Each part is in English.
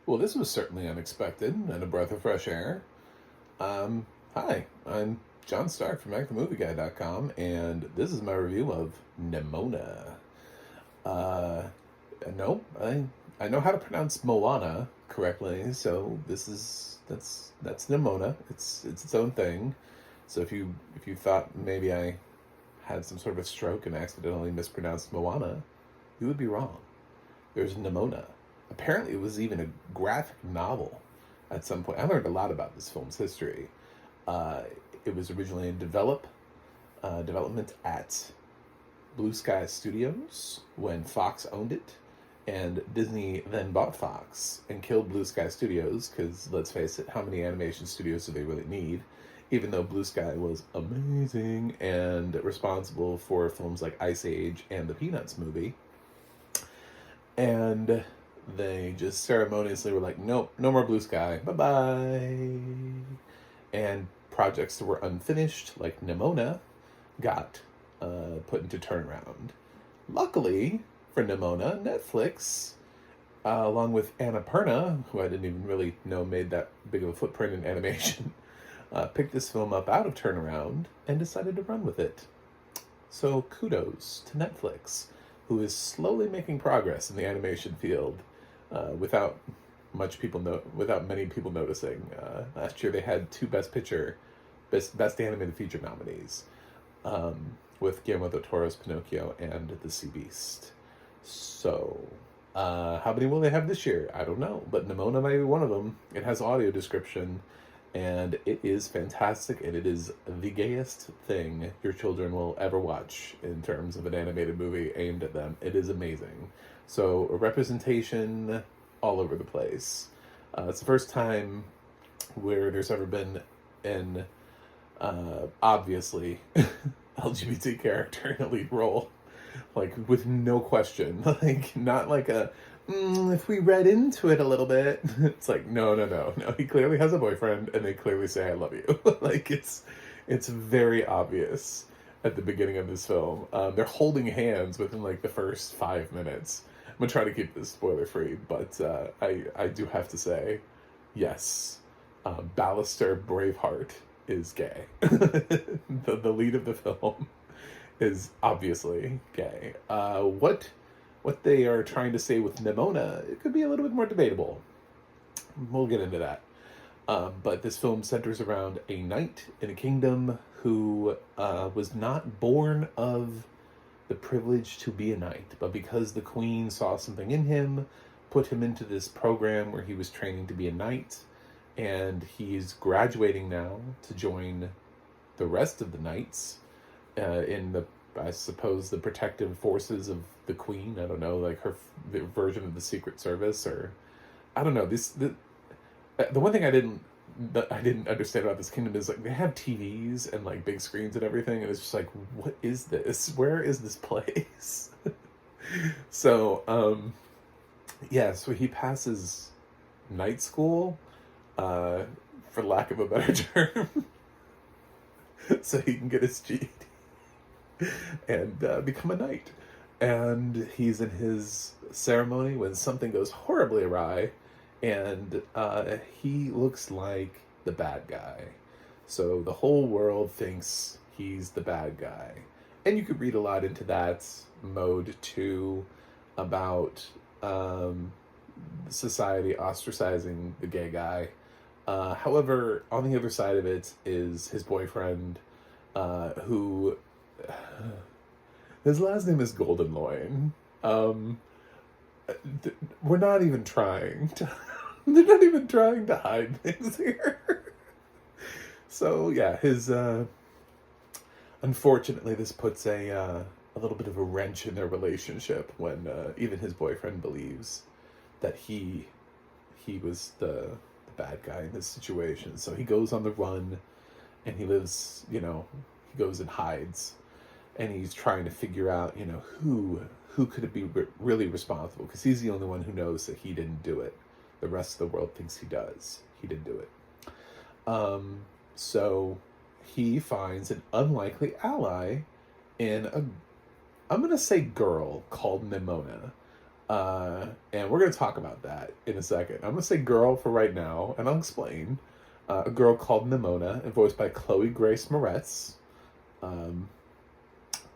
Well, this was certainly unexpected and a breath of fresh air. Hi, I'm John Stark from MacTheMovieGuy.com, and this is my review of Nimona. Uh, no, I know how to pronounce Moana correctly, so that's Nimona. It's its own thing. So if you thought maybe I had some sort of a stroke and accidentally mispronounced Moana, you would be wrong. There's Nimona. Apparently, it was even a graphic novel at some point. I learned a lot about this film's history. Uh, it was originally in development at Blue Sky Studios when Fox owned it, and Disney then bought Fox and killed Blue Sky Studios because, let's face it, how many animation studios do they really need? Even though Blue Sky was amazing and responsible for films like Ice Age and the Peanuts movie, and they just ceremoniously were like, nope, no more Blue Sky, bye bye. And projects that were unfinished, like Nimona, got put into turnaround. Luckily for Nimona, Netflix, along with Annapurna, who I didn't even really know made that big of a footprint in animation, picked this film up out of turnaround and decided to run with it. So kudos to Netflix, who is slowly making progress in the animation field, without without many people noticing. Last year they had two Best Animated Feature nominees, with Guillermo del Toro's Pinocchio and The Sea Beast. So, how many will they have this year? I don't know, but Nimona might be one of them. It has audio description, and it is fantastic, and it is the gayest thing your children will ever watch in terms of an animated movie aimed at them. It is amazing. So, a representation all over the place. It's the first time where there's ever been an obviously LGBT character in a lead role, like with no question, like not like a if we read into it a little bit. It's like no. He clearly has a boyfriend, and they clearly say "I love you." Like it's very obvious at the beginning of this film. They're holding hands within like the first 5 minutes. I'm gonna try to keep this spoiler free, but I do have to say, yes, Ballister Braveheart is gay. The lead of the film is obviously gay. What they are trying to say with Nimona, it could be a little bit more debatable. We'll get into that. But this film centers around a knight in a kingdom who was not born of the privilege to be a knight, but because the queen saw something in him, put him into this program where he was training to be a knight, and he's graduating now to join the rest of the knights in I suppose, the protective forces of the queen. I don't know, like the version of the Secret Service, or I don't know. The one thing I didn't understand about this kingdom is like they have TVs and like big screens and everything, and it's just like, what is this? Where is this place? So yeah, so he passes night school, for lack of a better term, so he can get his GED and become a knight. And he's in his ceremony when something goes horribly awry, and he looks like the bad guy. So the whole world thinks he's the bad guy. And you could read a lot into that mode too, about society ostracizing the gay guy. However, on the other side of it is his boyfriend, who his last name is Goldenloin. We're not even trying to. They're not even trying to hide things here. So yeah, his unfortunately, this puts a little bit of a wrench in their relationship when even his boyfriend believes that he was the bad guy in this situation. So he goes on the run, and he lives. He goes and hides, and he's trying to figure out who could it be really responsible, because he's the only one who knows that he didn't do it. The rest of the world thinks he does. He didn't do it. So he finds an unlikely ally in I'm going to say girl called Nimona. And we're going to talk about that in a second. I'm going to say girl for right now, and I'll explain. A girl called Nimona, voiced by Chloe Grace Moretz.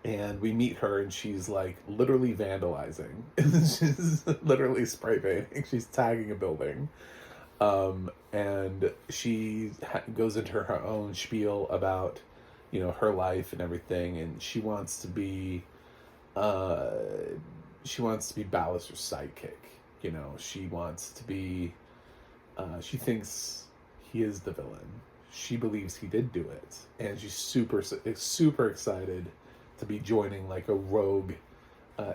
And we meet her, and she's like literally vandalizing. She's literally spray painting. She's tagging a building. And she goes into her own spiel about, you know, her life and everything, and she wants to be Ballister's sidekick. You know, she wants to be, she thinks he is the villain. She believes he did do it, and she's super excited to be joining like a rogue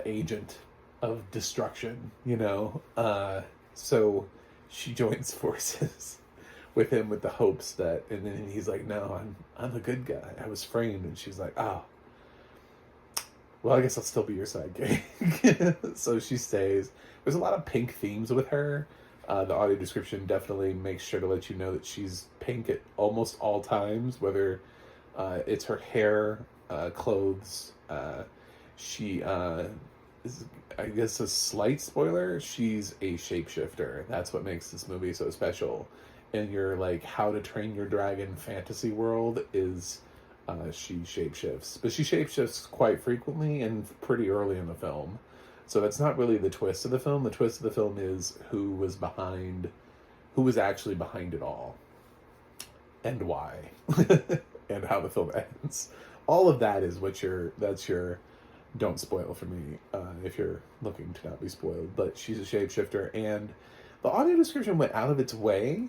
agent of destruction, you know. So she joins forces with him with the hopes that, and then he's like, no, I'm a good guy. I was framed. And she's like, oh, well, I guess I'll still be your sidekick. So she stays. There's a lot of pink themes with her. The audio description definitely makes sure to let you know that she's pink at almost all times, whether it's her hair, clothes. She is, I guess, a slight spoiler. She's a shapeshifter. That's what makes this movie so special. In your like How to Train Your Dragon fantasy world is she shapeshifts, but she shapeshifts quite frequently and pretty early in the film. So that's not really the twist of the film. The twist of the film is who was actually behind it all, and why, and how the film ends. All of that is that's your don't spoil for me if you're looking to not be spoiled. But she's a shapeshifter, and the audio description went out of its way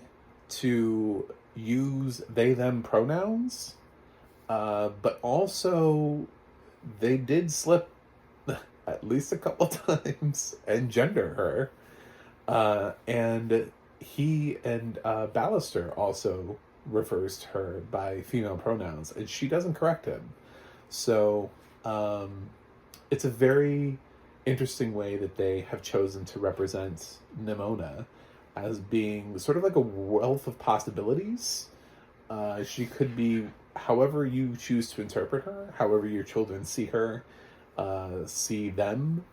to use they them pronouns, but also they did slip at least a couple times and gender her, and Ballister also refers to her by female pronouns, and she doesn't correct him. So it's a very interesting way that they have chosen to represent Nimona as being sort of like a wealth of possibilities. She could be however you choose to interpret her, however your children see her, see them,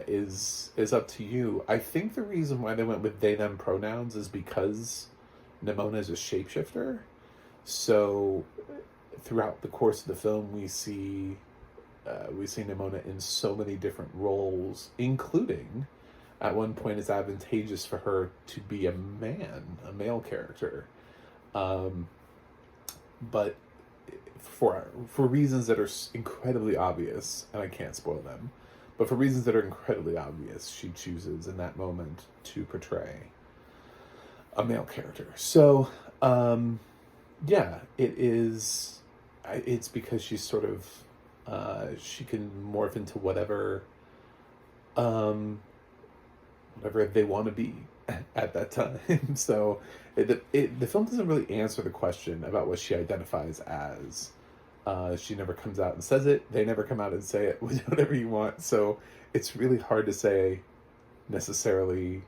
is up to you. I think the reason why they went with they them pronouns is because Nimona is a shapeshifter. So throughout the course of the film, we see Nimona in so many different roles, including at one point it's advantageous for her to be a male character. But for reasons that are incredibly obvious, and I can't spoil them, but for reasons that are incredibly obvious, she chooses in that moment to portray a male character. So, yeah, it's because she's sort of, she can morph into whatever they want to be at that time. So the film doesn't really answer the question about what she identifies as. She never comes out and says it. They never come out and say it. Whatever you want. So it's really hard to say necessarily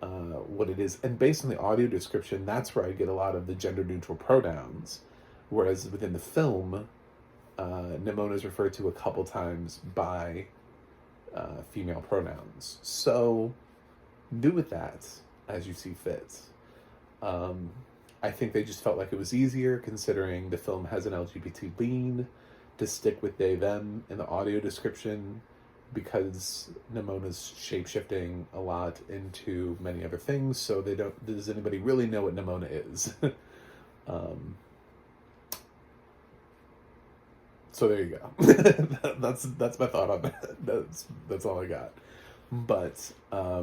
what it is. And based on the audio description, that's where I get a lot of the gender neutral pronouns. Whereas within the film, Nimona is referred to a couple times by female pronouns. So do with that as you see fit. I think they just felt like it was easier, considering the film has an LGBT lean, to stick with they them in the audio description, because Nimona's shapeshifting a lot into many other things, so does anybody really know what Nimona is? So there you go. That's my thought on that. That's all I got. But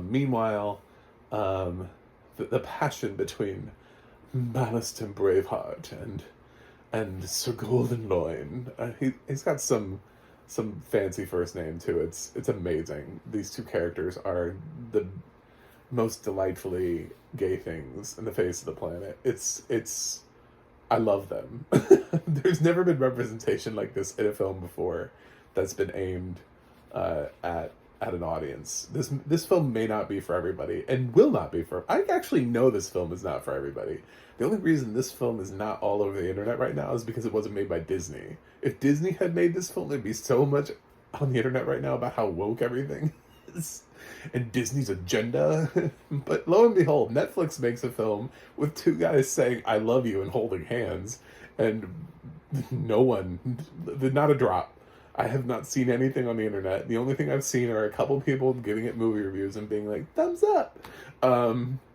meanwhile, the passion between Ballast and Braveheart and Sir Goldenloin, he's got some fancy first name too. It's amazing. These two characters are the most delightfully gay things in the face of the planet. It's I love them. There's never been representation like this in a film before that's been aimed at an audience. This film may not be for everybody, and will not be for... I actually know this film is not for everybody. The only reason this film is not all over the internet right now is because it wasn't made by Disney. If Disney had made this film, there'd be so much on the internet right now about how woke everything is and Disney's agenda. But lo and behold, Netflix makes a film with two guys saying "I love you" and holding hands, and no one, not a drop. I have not seen anything on the internet. The only thing I've seen are a couple people giving it movie reviews and being like, thumbs up.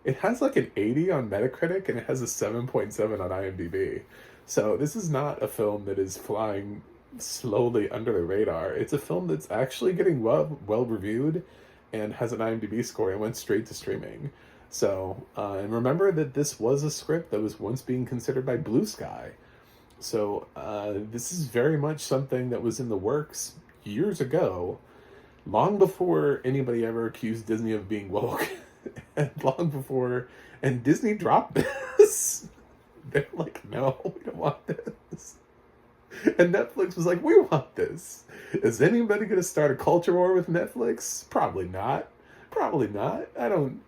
It has like an 80 on Metacritic and it has a 7.7 on IMDb. So this is not a film that is flying slowly under the radar. It's a film that's actually getting well reviewed and has an IMDb score and went straight to streaming. So, and remember that this was a script that was once being considered by Blue Sky. So this is very much something that was in the works years ago, long before anybody ever accused Disney of being woke, and long before, and Disney dropped this. They're like, no, we don't want this. And Netflix was like, we want this. Is anybody going to start a culture war with Netflix? Probably not. Probably not. I don't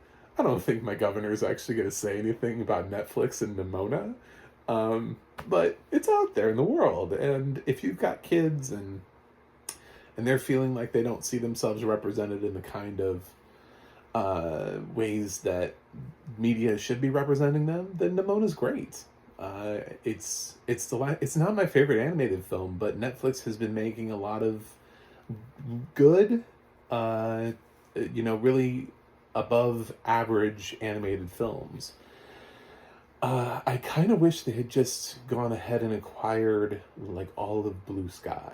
think my governor is actually going to say anything about Netflix and Nimona. But it's out there in the world, and if you've got kids and they're feeling like they don't see themselves represented in the kind of ways that media should be representing them, then Nimona's great. It's not my favorite animated film, but Netflix has been making a lot of good, really above average animated films. I kind of wish they had just gone ahead and acquired like all of Blue Sky.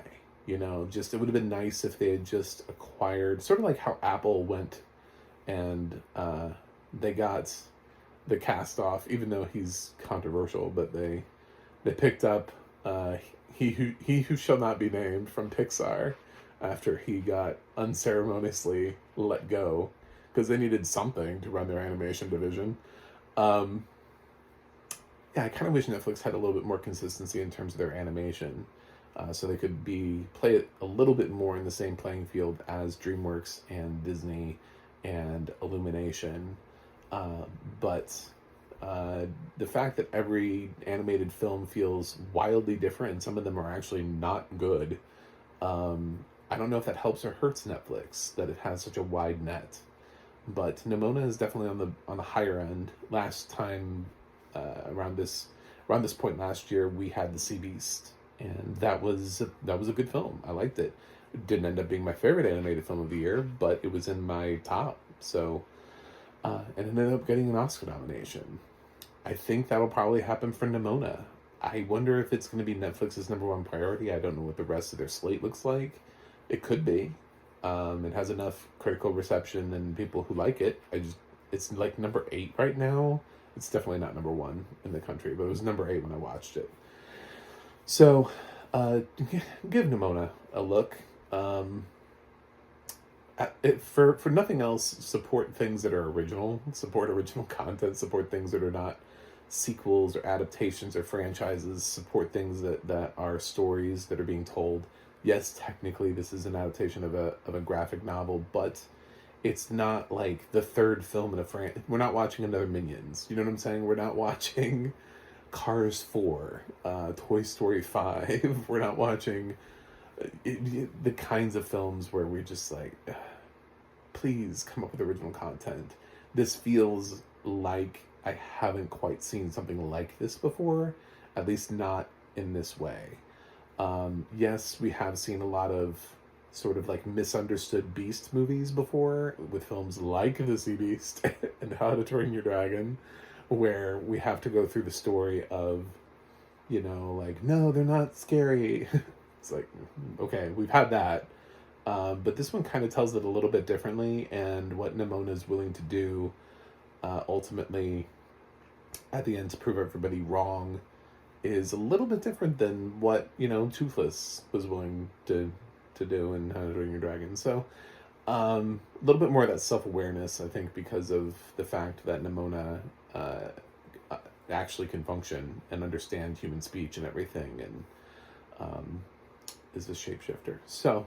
Just it would have been nice if they had just acquired, sort of like how Apple went and they got the cast off, even though he's controversial, but they picked up he who shall not be named from Pixar after he got unceremoniously let go because they needed something to run their animation division. Yeah, I kind of wish Netflix had a little bit more consistency in terms of their animation, so they could play it a little bit more in the same playing field as DreamWorks and Disney and Illumination. But the fact that every animated film feels wildly different and some of them are actually not good, I don't know if that helps or hurts Netflix that it has such a wide net. But Nimona is definitely on the higher end. Last time. Around this point last year, we had The Sea Beast, and that was a good film. I liked it. It didn't end up being my favorite animated film of the year, but it was in my top. So, and it ended up getting an Oscar nomination. I think that'll probably happen for Nimona. I wonder if it's going to be Netflix's number one priority. I don't know what the rest of their slate looks like. It could be. It has enough critical reception and people who like it. It's like number 8 right now. It's definitely not number 1 in the country, but it was number 8 when I watched it. So, give Nimona a look. For nothing else, support things that are original. Support original content. Support things that are not sequels or adaptations or franchises. Support things that are stories that are being told. Yes, technically this is an adaptation of a graphic novel, but it's not like the third film in a franchise. We're not watching another Minions. You know what I'm saying? We're not watching Cars 4, Toy Story 5. We're not watching the kinds of films where we're just like, please come up with original content. This feels like I haven't quite seen something like this before, at least not in this way. Yes, we have seen a lot of sort of like misunderstood Beast movies before, with films like The Sea Beast and How to Train Your Dragon, where we have to go through the story of, like, no, they're not scary. It's like, okay, we've had that. But this one kind of tells it a little bit differently, and what Nimona is willing to do ultimately at the end to prove everybody wrong is a little bit different than what, Toothless was willing to do in How to Train Your Dragon. So, a little bit more of that self-awareness, I think, because of the fact that Nimona actually can function and understand human speech and everything, and is a shapeshifter. So,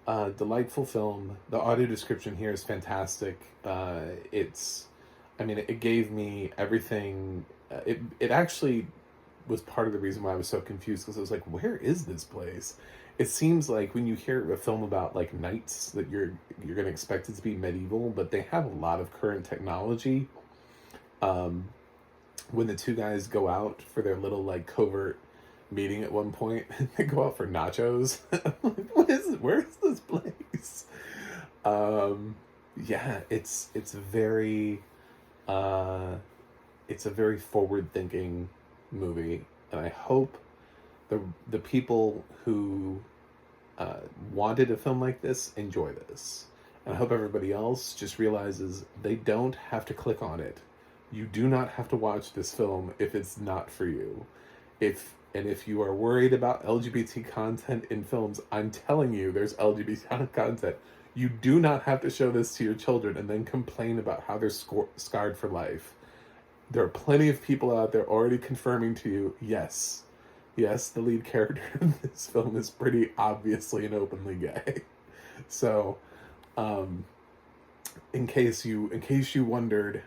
delightful film. The audio description here is fantastic. It gave me everything. It actually was part of the reason why I was so confused, because I was like, where is this place? it seems like when you hear a film about like knights that you're gonna expect it to be medieval, but they have a lot of current technology. Um, when the two guys go out for their little like covert meeting at one point, they go out for nachos. I'm like, where's this place? Um, yeah, uh, it's a very forward thinking movie, and I hope the people who uh, wanted a film like this enjoy this. And I hope everybody else just realizes they don't have to click on it. You do not have to watch this film if it's not for you. If you are worried about LGBT content in films, I'm telling you there's LGBT content. You do not have to show this to your children and then complain about how they're scarred for life. There are plenty of people out there already confirming to you, yes, the lead character in this film is pretty obviously and openly gay. So, um, in case you wondered,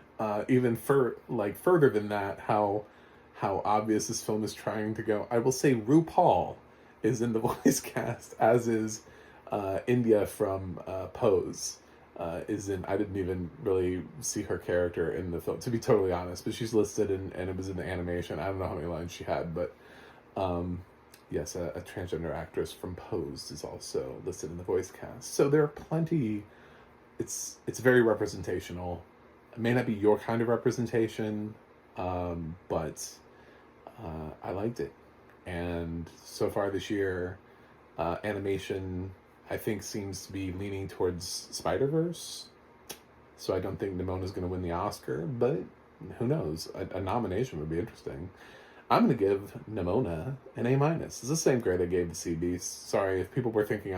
even further than that, how obvious this film is trying to go, I will say RuPaul is in the voice cast, as is India from Pose. Is in. I didn't even really see her character in the film, to be totally honest, but she's listed and it was in the animation. I don't know how many lines she had, but yes, a transgender actress from Pose is also listed in the voice cast. So there are plenty. It's very representational. It may not be your kind of representation, but I liked it. And so far this year, animation, I think, seems to be leaning towards Spider-Verse. So I don't think Nimona's going to win the Oscar, but who knows? A nomination would be interesting. I'm going to give Nimona an A-. It's the same grade I gave the Sea Beast. Sorry, if people were thinking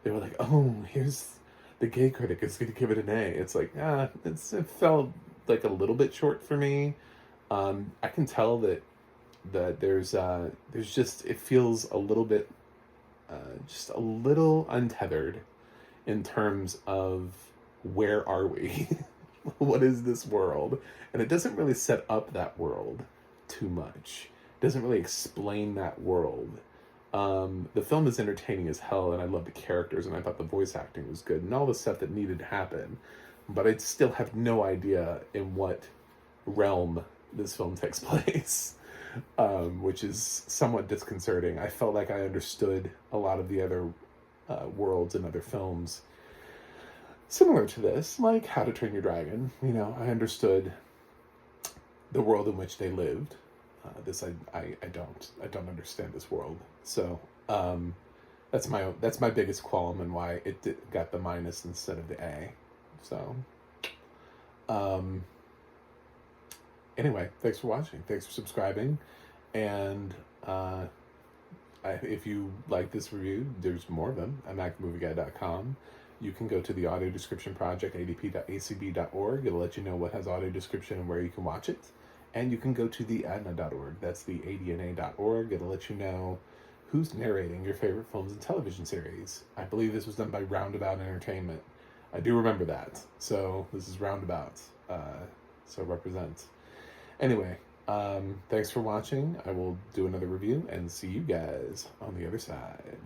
they were like, oh, here's the gay critic is going to give it an A. It's like, it felt like a little bit short for me. I can tell that there's just, it feels a little bit, just a little untethered in terms of where are we? What is this world? And it doesn't really set up that world too much. It doesn't really explain that world. The film is entertaining as hell, and I love the characters, and I thought the voice acting was good, and all the stuff that needed to happen. But I still have no idea in what realm this film takes place, which is somewhat disconcerting. I felt like I understood a lot of the other worlds in other films similar to this, like How to Train Your Dragon. You know, I understood the world in which they lived. I don't understand this world. So that's my biggest qualm and why it got the minus instead of the A. So anyway, thanks for watching. Thanks for subscribing. And if you like this review, there's more of them at macmovieguyy.com. You can go to the audio description project, adp.acb.org. It'll let you know what has audio description and where you can watch it. And you can go to the ADNA.org. That's the ADNA.org. It'll let you know who's narrating your favorite films and television series. I believe this was done by Roundabout Entertainment. I do remember that. So this is Roundabout. So represent. Anyway, thanks for watching. I will do another review and see you guys on the other side.